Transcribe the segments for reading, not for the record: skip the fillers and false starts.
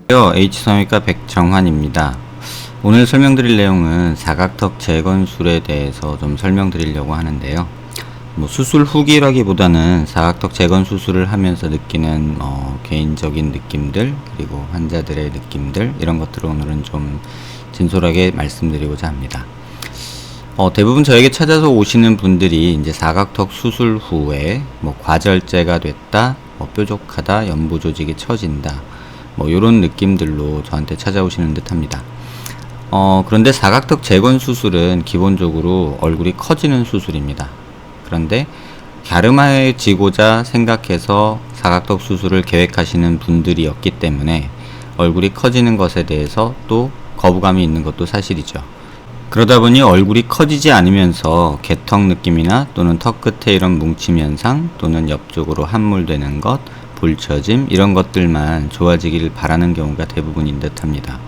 H성형외과 백정환입니다. 오늘 설명드릴 내용은 사각턱 재건술에 대해서 좀 설명드리려고 하는데요. 수술 후기라기보다는 사각턱 재건 수술을 하면서 느끼는 개인적인 느낌들, 그리고 환자들의 느낌들, 이런 것들을 오늘은 좀 진솔하게 말씀드리고자 합니다. 대부분 저에게 찾아서 오시는 분들이 이제 사각턱 수술 후에 과절제가 됐다, 뾰족하다, 연부 조직이 처진다, 요런 느낌들로 저한테 찾아오시는 듯 합니다. 그런데 사각턱 재건 수술은 기본적으로 얼굴이 커지는 수술입니다. 그런데 갸름해지고자 생각해서 사각턱 수술을 계획하시는 분들이었기 때문에 얼굴이 커지는 것에 대해서 또 거부감이 있는 것도 사실이죠. 그러다 보니 얼굴이 커지지 않으면서 개턱 느낌이나 또는 턱 끝에 이런 뭉침 현상, 또는 옆쪽으로 함몰되는 것, 볼처짐, 이런 것들만 좋아지기를 바라는 경우가 대부분인 듯 합니다.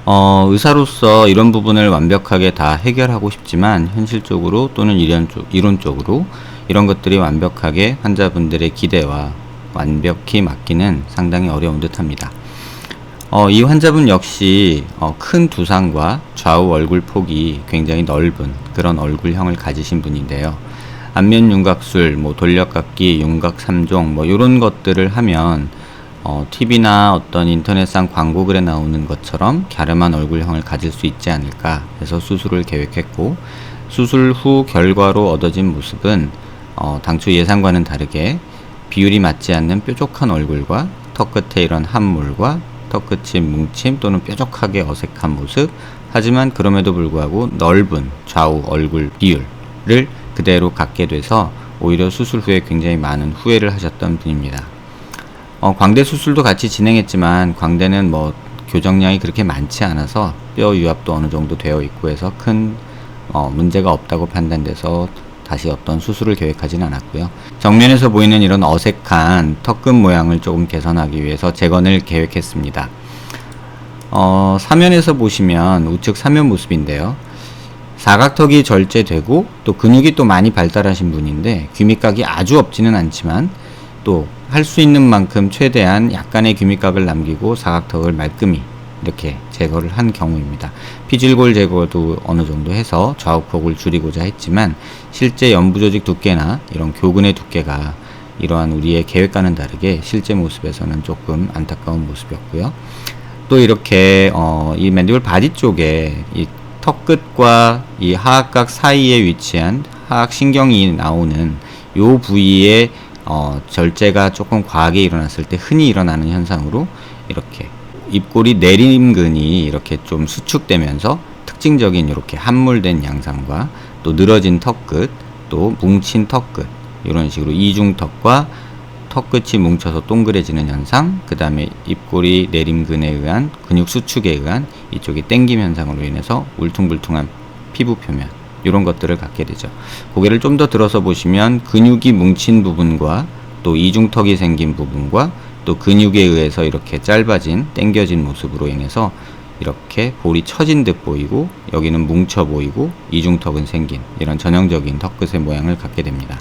의사로서 이런 부분을 완벽하게 다 해결하고 싶지만 현실적으로 또는 이론적으로 이런 것들이 완벽하게 환자분들의 기대와 완벽히 맞기는 상당히 어려운 듯 합니다. 이 환자분 역시 큰 두상과 좌우 얼굴 폭이 굉장히 넓은 그런 얼굴형을 가지신 분인데요. 안면 윤곽술, 돌려깎기, 윤곽 3종 이런 것들을 하면 TV나 어떤 인터넷상 광고글에 나오는 것처럼 갸름한 얼굴형을 가질 수 있지 않을까 해서 수술을 계획했고, 수술 후 결과로 얻어진 모습은 당초 예상과는 다르게 비율이 맞지 않는 뾰족한 얼굴과 턱 끝에 이런 함몰과 턱 끝이 뭉침 또는 뾰족하게 어색한 모습, 하지만 그럼에도 불구하고 넓은 좌우 얼굴 비율을 그대로 갖게 돼서 오히려 수술 후에 굉장히 많은 후회를 하셨던 분입니다. 광대 수술도 같이 진행했지만 광대는 교정량이 그렇게 많지 않아서 뼈 유압도 어느 정도 되어 있고 해서 큰 문제가 없다고 판단돼서 다시 어떤 수술을 계획하지는 않았고요. 정면에서 보이는 이런 어색한 턱끝 모양을 조금 개선하기 위해서 재건을 계획했습니다. 사면에서 보시면 우측 사면 모습인데요. 사각턱이 절제되고 또 근육이 또 많이 발달하신 분인데 귀밑각이 아주 없지는 않지만 또 할 수 있는 만큼 최대한 약간의 귀밑각을 남기고 사각턱을 말끔히 이렇게 제거를 한 경우입니다. 피질골 제거도 어느 정도 해서 좌우폭을 줄이고자 했지만 실제 연부조직 두께나 이런 교근의 두께가 이러한 우리의 계획과는 다르게 실제 모습에서는 조금 안타까운 모습이었고요. 또 이렇게 이 맨디블 바디 쪽에 이 턱끝과 이 하악각 사이에 위치한 하악신경이 나오는 요 부위에 절제가 조금 과하게 일어났을 때 흔히 일어나는 현상으로 이렇게 입꼬리 내림근이 이렇게 좀 수축되면서 특징적인 이렇게 함몰된 양상과 또 늘어진 턱끝, 또 뭉친 턱끝, 이런 식으로 이중턱과 턱끝이 뭉쳐서 동그래지는 현상, 그 다음에 입꼬리 내림근에 의한 근육 수축에 의한 이쪽이 땡김 현상으로 인해서 울퉁불퉁한 피부 표면, 이런 것들을 갖게 되죠. 고개를 좀 더 들어서 보시면 근육이 뭉친 부분과 또 이중턱이 생긴 부분과 또 근육에 의해서 이렇게 짧아진 당겨진 모습으로 인해서 이렇게 볼이 처진 듯 보이고 여기는 뭉쳐 보이고 이중턱은 생긴 이런 전형적인 턱끝의 모양을 갖게 됩니다.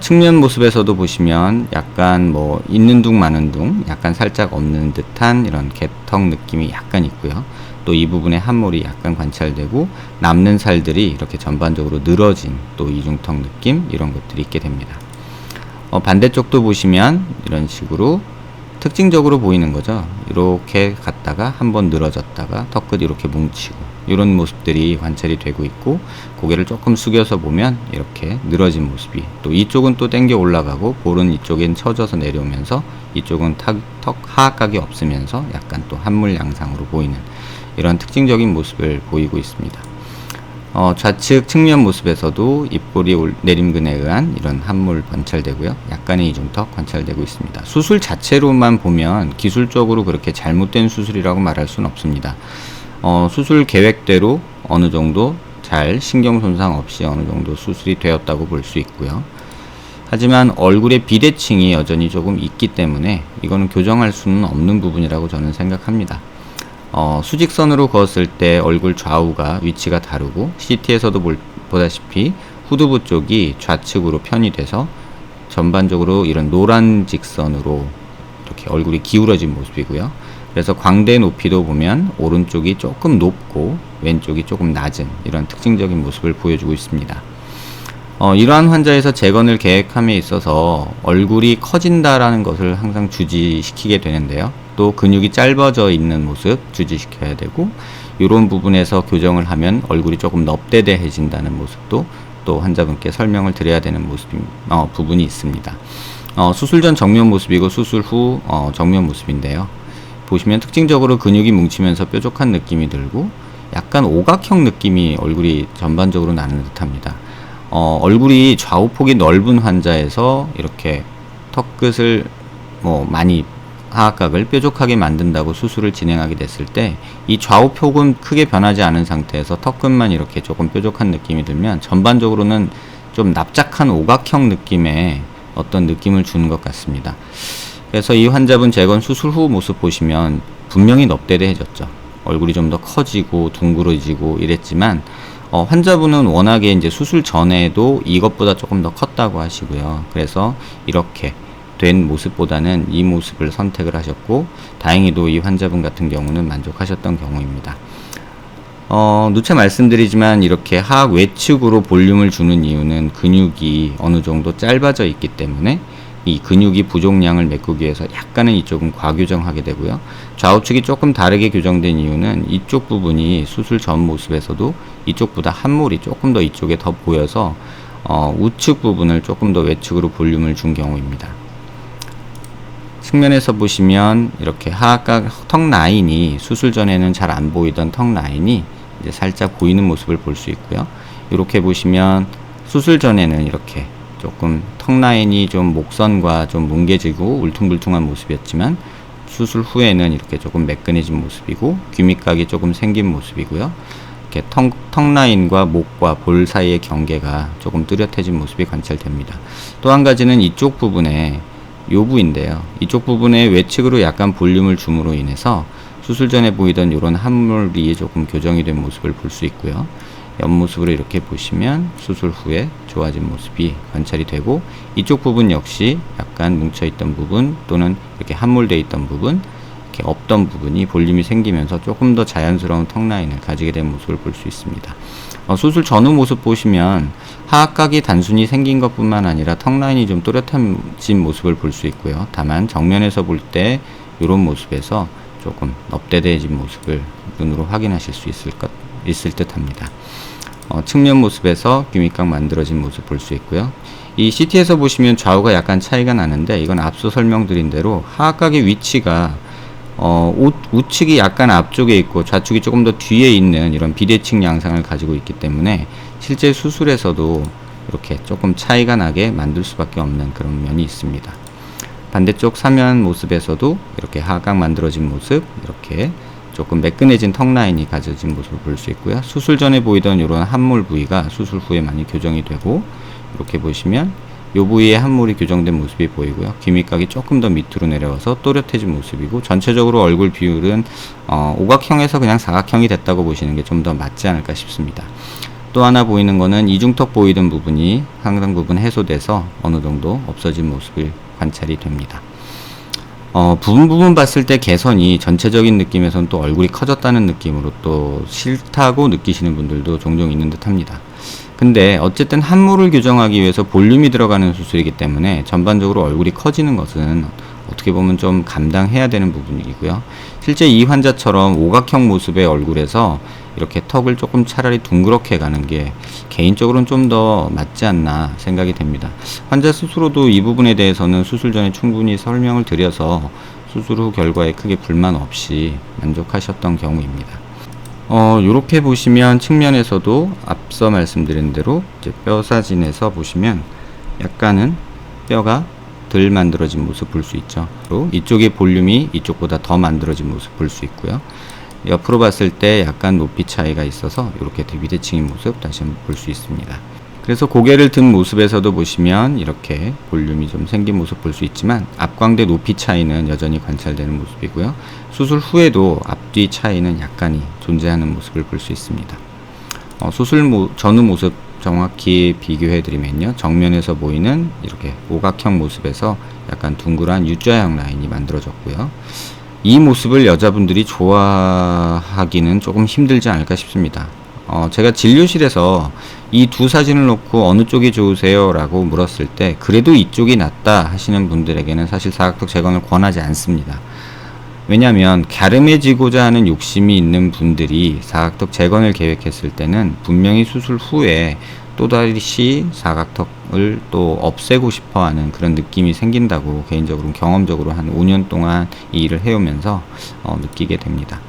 측면 모습에서도 보시면 약간 있는 둥 마는 둥, 약간 살짝 없는 듯한 이런 개턱 느낌이 약간 있고요. 또 이 부분에 함몰이 약간 관찰되고 남는 살들이 이렇게 전반적으로 늘어진 또 이중턱 느낌, 이런 것들이 있게 됩니다. 반대쪽도 보시면 이런 식으로 특징적으로 보이는 거죠. 이렇게 갔다가 한번 늘어졌다가 턱끝 이렇게 뭉치고 이런 모습들이 관찰이 되고 있고, 고개를 조금 숙여서 보면 이렇게 늘어진 모습이, 또 이쪽은 또 당겨 올라가고 볼은 이쪽엔 처져서 내려오면서 이쪽은 턱 하악각이 없으면서 약간 또 함몰 양상으로 보이는 이런 특징적인 모습을 보이고 있습니다. 좌측 측면 모습에서도 입꼬리 내림근에 의한 이런 함몰 관찰되고요. 약간의 이중턱 관찰되고 있습니다. 수술 자체로만 보면 기술적으로 그렇게 잘못된 수술이라고 말할 수는 없습니다. 수술 계획대로 어느 정도 잘 신경 손상 없이 어느 정도 수술이 되었다고 볼 수 있고요. 하지만 얼굴의 비대칭이 여전히 조금 있기 때문에 이거는 교정할 수는 없는 부분이라고 저는 생각합니다. 수직선으로 그었을 때 얼굴 좌우가 위치가 다르고 CT에서도 보다시피 후두부 쪽이 좌측으로 편이 돼서 전반적으로 이런 노란 직선으로 이렇게 얼굴이 기울어진 모습이고요. 그래서 광대 높이도 보면 오른쪽이 조금 높고 왼쪽이 조금 낮은 이런 특징적인 모습을 보여주고 있습니다. 이러한 환자에서 재건을 계획함에 있어서 얼굴이 커진다라는 것을 항상 주지시키게 되는데요. 또 근육이 짧아져 있는 모습 주지시켜야 되고, 이런 부분에서 교정을 하면 얼굴이 조금 넙대대해진다는 모습도 또 환자분께 설명을 드려야 되는 부분이 있습니다. 수술 전 정면 모습이고 수술 후 정면 모습인데요. 보시면 특징적으로 근육이 뭉치면서 뾰족한 느낌이 들고 약간 오각형 느낌이 얼굴이 전반적으로 나는 듯합니다. 얼굴이 좌우폭이 넓은 환자에서 이렇게 턱끝을 많이 하악각을 뾰족하게 만든다고 수술을 진행하게 됐을 때 이 좌우폭은 크게 변하지 않은 상태에서 턱끝만 이렇게 조금 뾰족한 느낌이 들면 전반적으로는 좀 납작한 오각형 느낌의 어떤 느낌을 주는 것 같습니다. 그래서 이 환자분 재건 수술 후 모습 보시면 분명히 넙대대해졌죠. 얼굴이 좀 더 커지고 둥그러지고 이랬지만 환자분은 워낙에 이제 수술 전에도 이것보다 조금 더 컸다고 하시고요. 그래서 이렇게 된 모습보다는 이 모습을 선택을 하셨고, 다행히도 이 환자분 같은 경우는 만족하셨던 경우입니다. 누차 말씀드리지만 이렇게 하악 외측으로 볼륨을 주는 이유는 근육이 어느 정도 짧아져 있기 때문에 이 근육이 부족량을 메꾸기 위해서 약간은 이쪽은 과교정하게 되고요. 좌우측이 조금 다르게 교정된 이유는 이쪽 부분이 수술 전 모습에서도 이쪽보다 함몰이 조금 더 이쪽에 더 보여서 우측 부분을 조금 더 외측으로 볼륨을 준 경우입니다. 측면에서 보시면 이렇게 하악각 턱 라인이 수술 전에는 잘 안 보이던 턱 라인이 이제 살짝 보이는 모습을 볼 수 있고요. 이렇게 보시면 수술 전에는 이렇게 조금 턱 라인이 좀 목선과 좀 뭉개지고 울퉁불퉁한 모습이었지만 수술 후에는 이렇게 조금 매끈해진 모습이고 귀밑각이 조금 생긴 모습이고요. 이렇게 턱 라인과 목과 볼 사이의 경계가 조금 뚜렷해진 모습이 관찰됩니다. 또 한 가지는 이쪽 부분에 요부인데요. 이쪽 부분에 외측으로 약간 볼륨을 줌으로 인해서 수술 전에 보이던 이런 함몰이 조금 교정이 된 모습을 볼 수 있고요. 옆모습으로 이렇게 보시면 수술 후에 좋아진 모습이 관찰이 되고, 이쪽 부분 역시 약간 뭉쳐있던 부분 또는 이렇게 함몰되어 있던 부분, 이렇게 없던 부분이 볼륨이 생기면서 조금 더 자연스러운 턱 라인을 가지게 된 모습을 볼 수 있습니다. 수술 전후 모습 보시면 하악각이 단순히 생긴 것 뿐만 아니라 턱 라인이 좀 또렷해진 모습을 볼 수 있고요. 다만 정면에서 볼 때 이런 모습에서 조금 넙대대해진 모습을 눈으로 확인하실 수 있을 듯 합니다. 측면 모습에서 귀밑각 만들어진 모습 볼 수 있고요. 이 CT에서 보시면 좌우가 약간 차이가 나는데, 이건 앞서 설명드린 대로 하악각의 위치가 우측이 약간 앞쪽에 있고 좌측이 조금 더 뒤에 있는 이런 비대칭 양상을 가지고 있기 때문에 실제 수술에서도 이렇게 조금 차이가 나게 만들 수밖에 없는 그런 면이 있습니다. 반대쪽 사면 모습에서도 이렇게 하악각 만들어진 모습, 이렇게 조금 매끈해진 턱 라인이 가져진 모습을 볼 수 있고요. 수술 전에 보이던 이런 함몰 부위가 수술 후에 많이 교정이 되고, 이렇게 보시면 이 부위에 함몰이 교정된 모습이 보이고요. 귀밑각이 조금 더 밑으로 내려와서 또렷해진 모습이고, 전체적으로 얼굴 비율은 오각형에서 그냥 사각형이 됐다고 보시는 게 좀 더 맞지 않을까 싶습니다. 또 하나 보이는 거는 이중턱 보이던 부분이 상당 부분 해소돼서 어느 정도 없어진 모습을 관찰이 됩니다. 부분 봤을 때 개선이 전체적인 느낌에선 또 얼굴이 커졌다는 느낌으로 또 싫다고 느끼시는 분들도 종종 있는 듯 합니다. 근데 어쨌든 함몰을 교정하기 위해서 볼륨이 들어가는 수술이기 때문에 전반적으로 얼굴이 커지는 것은 어떻게 보면 좀 감당해야 되는 부분이고요. 실제 이 환자처럼 오각형 모습의 얼굴에서 이렇게 턱을 조금 차라리 둥그렇게 가는 게 개인적으로는 좀 더 맞지 않나 생각이 됩니다. 환자 스스로도 이 부분에 대해서는 수술 전에 충분히 설명을 드려서 수술 후 결과에 크게 불만 없이 만족하셨던 경우입니다. 요렇게 보시면 측면에서도 앞서 말씀드린 대로 이제 뼈 사진에서 보시면 약간은 뼈가 덜 만들어진 모습 볼 수 있죠. 그리고 이쪽의 볼륨이 이쪽보다 더 만들어진 모습 볼 수 있고요. 옆으로 봤을 때 약간 높이 차이가 있어서 이렇게 비대칭인 모습 다시 한번 볼 수 있습니다. 그래서 고개를 든 모습에서도 보시면 이렇게 볼륨이 좀 생긴 모습 볼 수 있지만 앞광대 높이 차이는 여전히 관찰되는 모습이고요. 수술 후에도 앞뒤 차이는 약간이 존재하는 모습을 볼 수 있습니다. 수술 전후 모습 정확히 비교해 드리면요, 정면에서 보이는 이렇게 오각형 모습에서 약간 둥그란 U자형 라인이 만들어졌고요. 이 모습을 여자분들이 좋아하기는 조금 힘들지 않을까 싶습니다. 제가 진료실에서 이 두 사진을 놓고 어느 쪽이 좋으세요? 라고 물었을 때 그래도 이쪽이 낫다 하시는 분들에게는 사실 사각턱 재건을 권하지 않습니다. 왜냐하면 갸름해지고자 하는 욕심이 있는 분들이 사각턱 재건을 계획했을 때는 분명히 수술 후에 또다시 사각턱을 또 없애고 싶어 하는 그런 느낌이 생긴다고 개인적으로 경험적으로 한 5년 동안 이 일을 해오면서 느끼게 됩니다.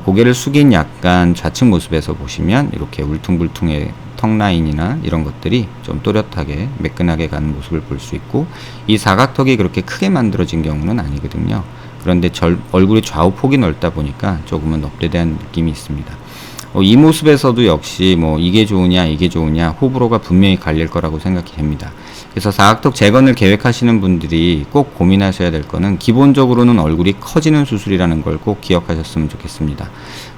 고개를 숙인 약간 좌측 모습에서 보시면 이렇게 울퉁불퉁의 턱 라인이나 이런 것들이 좀 또렷하게 매끈하게 가는 모습을 볼 수 있고, 이 사각턱이 그렇게 크게 만들어진 경우는 아니거든요. 그런데 얼굴이 좌우 폭이 넓다 보니까 조금은 넙대대한 느낌이 있습니다. 이 모습에서도 역시 이게 좋으냐 이게 좋으냐 호불호가 분명히 갈릴 거라고 생각이 됩니다. 그래서 사각턱 재건을 계획하시는 분들이 꼭 고민하셔야 될 거는 기본적으로는 얼굴이 커지는 수술이라는 걸 꼭 기억하셨으면 좋겠습니다.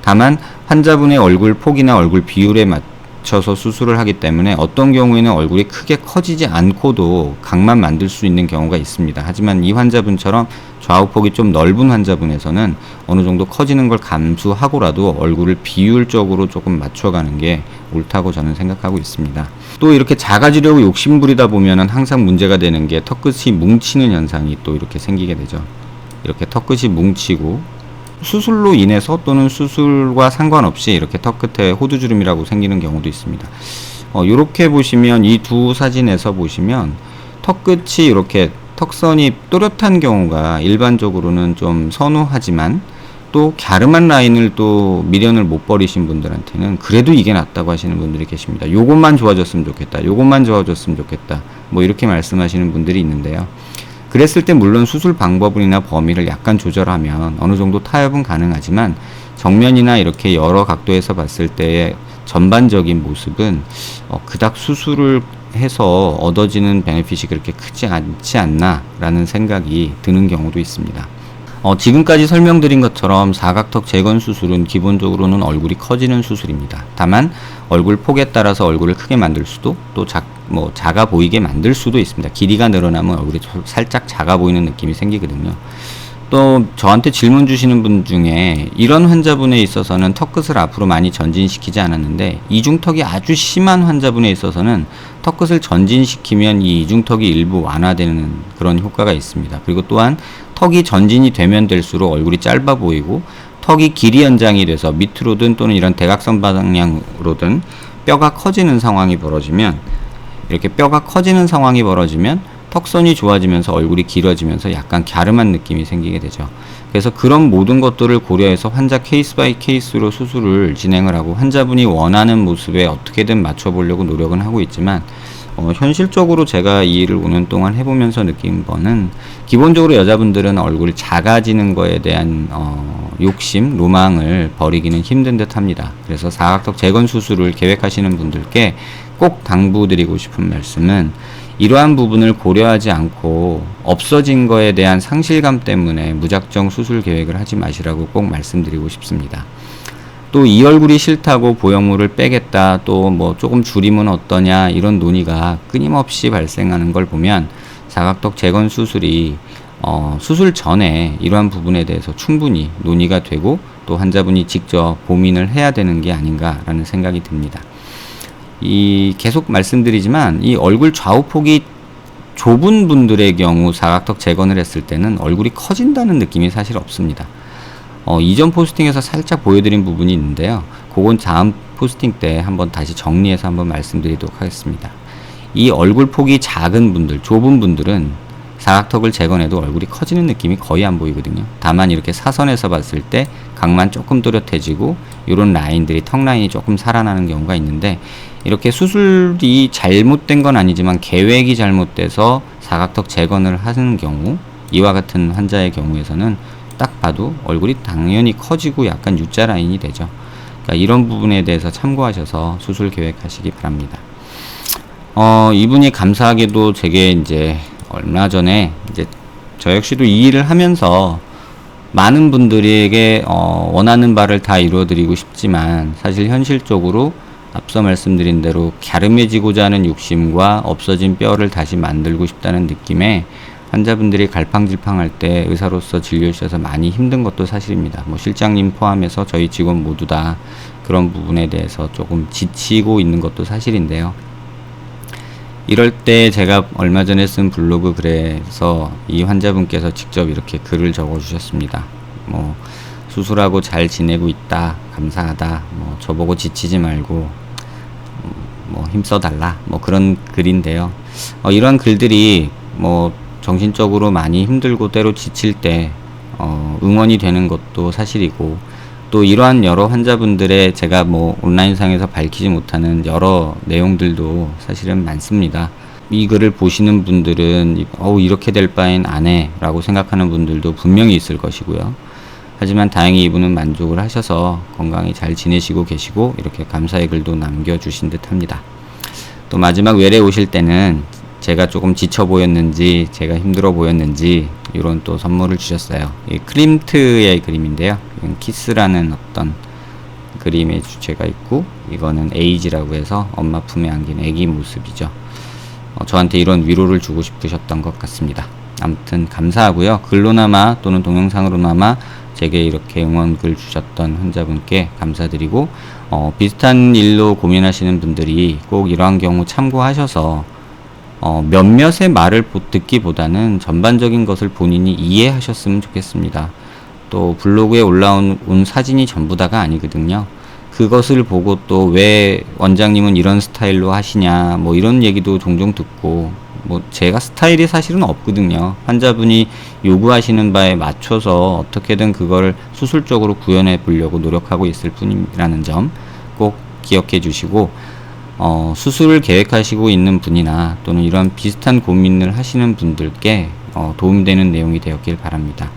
다만 환자분의 얼굴 폭이나 얼굴 비율에 맞춰서 수술을 하기 때문에 어떤 경우에는 얼굴이 크게 커지지 않고도 각만 만들 수 있는 경우가 있습니다. 하지만 이 환자분처럼 좌우폭이 좀 넓은 환자분에서는 어느 정도 커지는 걸 감수하고라도 얼굴을 비율적으로 조금 맞춰가는 게 옳다고 저는 생각하고 있습니다. 또 이렇게 작아지려고 욕심부리다 보면은 항상 문제가 되는 게 턱끝이 뭉치는 현상이 또 이렇게 생기게 되죠. 이렇게 턱끝이 뭉치고 수술로 인해서 또는 수술과 상관없이 이렇게 턱끝에 호두주름이라고 생기는 경우도 있습니다. 이렇게 보시면 이 두 사진에서 보시면 턱끝이 이렇게 턱선이 또렷한 경우가 일반적으로는 좀 선호하지만 또 갸름한 라인을 또 미련을 못 버리신 분들한테는 그래도 이게 낫다고 하시는 분들이 계십니다. 요것만 좋아졌으면 좋겠다, 요것만 좋아졌으면 좋겠다, 이렇게 말씀하시는 분들이 있는데요. 그랬을 때 물론 수술 방법이나 범위를 약간 조절하면 어느 정도 타협은 가능하지만 정면이나 이렇게 여러 각도에서 봤을 때의 전반적인 모습은 그닥 수술을 해서 얻어지는 베네핏이 그렇게 크지 않지 않나 라는 생각이 드는 경우도 있습니다. 지금까지 설명드린 것처럼 사각턱 재건 수술은 기본적으로는 얼굴이 커지는 수술입니다. 다만 얼굴 폭에 따라서 얼굴을 크게 만들 수도 또 작아 보이게 만들 수도 있습니다. 길이가 늘어나면 얼굴이 살짝 작아 보이는 느낌이 생기거든요. 또 저한테 질문 주시는 분 중에 이런 환자분에 있어서는 턱끝을 앞으로 많이 전진시키지 않았는데 이중턱이 아주 심한 환자분에 있어서는 턱끝을 전진시키면 이 이중턱이 일부 완화되는 그런 효과가 있습니다. 그리고 또한 턱이 전진이 되면 될수록 얼굴이 짧아 보이고 턱이 길이 연장이 돼서 밑으로든 또는 이런 대각선 방향으로든 뼈가 커지는 상황이 벌어지면 턱선이 좋아지면서 얼굴이 길어지면서 약간 갸름한 느낌이 생기게 되죠. 그래서 그런 모든 것들을 고려해서 환자 케이스 바이 케이스로 수술을 진행을 하고 환자분이 원하는 모습에 어떻게든 맞춰보려고 노력은 하고 있지만 현실적으로 제가 이 일을 5년 동안 해보면서 느낀 거는 기본적으로 여자분들은 얼굴이 작아지는 거에 대한 욕심, 로망을 버리기는 힘든 듯 합니다. 그래서 사각턱 재건 수술을 계획하시는 분들께 꼭 당부드리고 싶은 말씀은 이러한 부분을 고려하지 않고 없어진 거에 대한 상실감 때문에 무작정 수술 계획을 하지 마시라고 꼭 말씀드리고 싶습니다. 또 이 얼굴이 싫다고 보형물을 빼겠다, 또 조금 줄이면 어떠냐, 이런 논의가 끊임없이 발생하는 걸 보면 사각턱 재건 수술이 수술 전에 이러한 부분에 대해서 충분히 논의가 되고 또 환자분이 직접 고민을 해야 되는 게 아닌가라는 생각이 듭니다. 계속 말씀드리지만 이 얼굴 좌우폭이 좁은 분들의 경우 사각턱 재건을 했을 때는 얼굴이 커진다는 느낌이 사실 없습니다. 이전 포스팅에서 살짝 보여드린 부분이 있는데요. 그건 다음 포스팅 때 한번 다시 정리해서 한번 말씀드리도록 하겠습니다. 이 얼굴 폭이 작은 분들, 좁은 분들은 사각턱을 재건해도 얼굴이 커지는 느낌이 거의 안 보이거든요. 다만 이렇게 사선에서 봤을 때 각만 조금 또렷해지고 이런 라인들이, 턱 라인이 조금 살아나는 경우가 있는데, 이렇게 수술이 잘못된 건 아니지만 계획이 잘못돼서 사각턱 재건을 하는 경우, 이와 같은 환자의 경우에서는 딱 봐도 얼굴이 당연히 커지고 약간 U자 라인이 되죠. 그러니까 이런 부분에 대해서 참고하셔서 수술 계획하시기 바랍니다. 이분이 감사하게도 제게 이제 얼마 전에 저 역시도 이 일을 하면서 많은 분들에게 원하는 바를 다 이루어드리고 싶지만 사실 현실적으로 앞서 말씀드린 대로 갸름해지고자 하는 욕심과 없어진 뼈를 다시 만들고 싶다는 느낌에 환자분들이 갈팡질팡할 때 의사로서 진료실에서 많이 힘든 것도 사실입니다. 뭐 실장님 포함해서 저희 직원 모두 다 그런 부분에 대해서 조금 지치고 있는 것도 사실인데요. 이럴 때 제가 얼마 전에 쓴 블로그 글에서 이 환자분께서 직접 이렇게 글을 적어 주셨습니다. 뭐 수술하고 잘 지내고 있다, 감사하다, 뭐 저보고 지치지 말고 뭐 힘써달라, 뭐 그런 글인데요. 이런 글들이 뭐 정신적으로 많이 힘들고 때로 지칠 때 응원이 되는 것도 사실이고, 또 이러한 여러 환자분들의 제가 뭐 온라인상에서 밝히지 못하는 여러 내용들도 사실은 많습니다. 이 글을 보시는 분들은 이렇게 될 바엔 안 해 라고 생각하는 분들도 분명히 있을 것이고요. 하지만 다행히 이분은 만족을 하셔서 건강히 잘 지내시고 계시고 이렇게 감사의 글도 남겨주신 듯 합니다. 또 마지막 외래 오실 때는 제가 조금 지쳐 보였는지 제가 힘들어 보였는지 이런 또 선물을 주셨어요. 이 클림트의 그림인데요. 이건 키스라는 어떤 그림의 주체가 있고, 이거는 에이지라고 해서 엄마 품에 안긴 아기 모습이죠. 저한테 이런 위로를 주고 싶으셨던 것 같습니다. 아무튼 감사하고요. 글로나마 또는 동영상으로나마 제게 이렇게 응원글 주셨던 환자분께 감사드리고, 비슷한 일로 고민하시는 분들이 꼭 이러한 경우 참고하셔서 몇몇의 말을 듣기보다는 전반적인 것을 본인이 이해하셨으면 좋겠습니다. 또 블로그에 올라온 사진이 전부다가 아니거든요. 그것을 보고 또 왜 원장님은 이런 스타일로 하시냐 뭐 이런 얘기도 종종 듣고, 뭐 제가 스타일이 사실은 없거든요. 환자분이 요구하시는 바에 맞춰서 어떻게든 그걸 수술적으로 구현해 보려고 노력하고 있을 뿐이라는 점 꼭 기억해 주시고, 수술을 계획하시고 있는 분이나 또는 이런 비슷한 고민을 하시는 분들께 도움되는 내용이 되었길 바랍니다.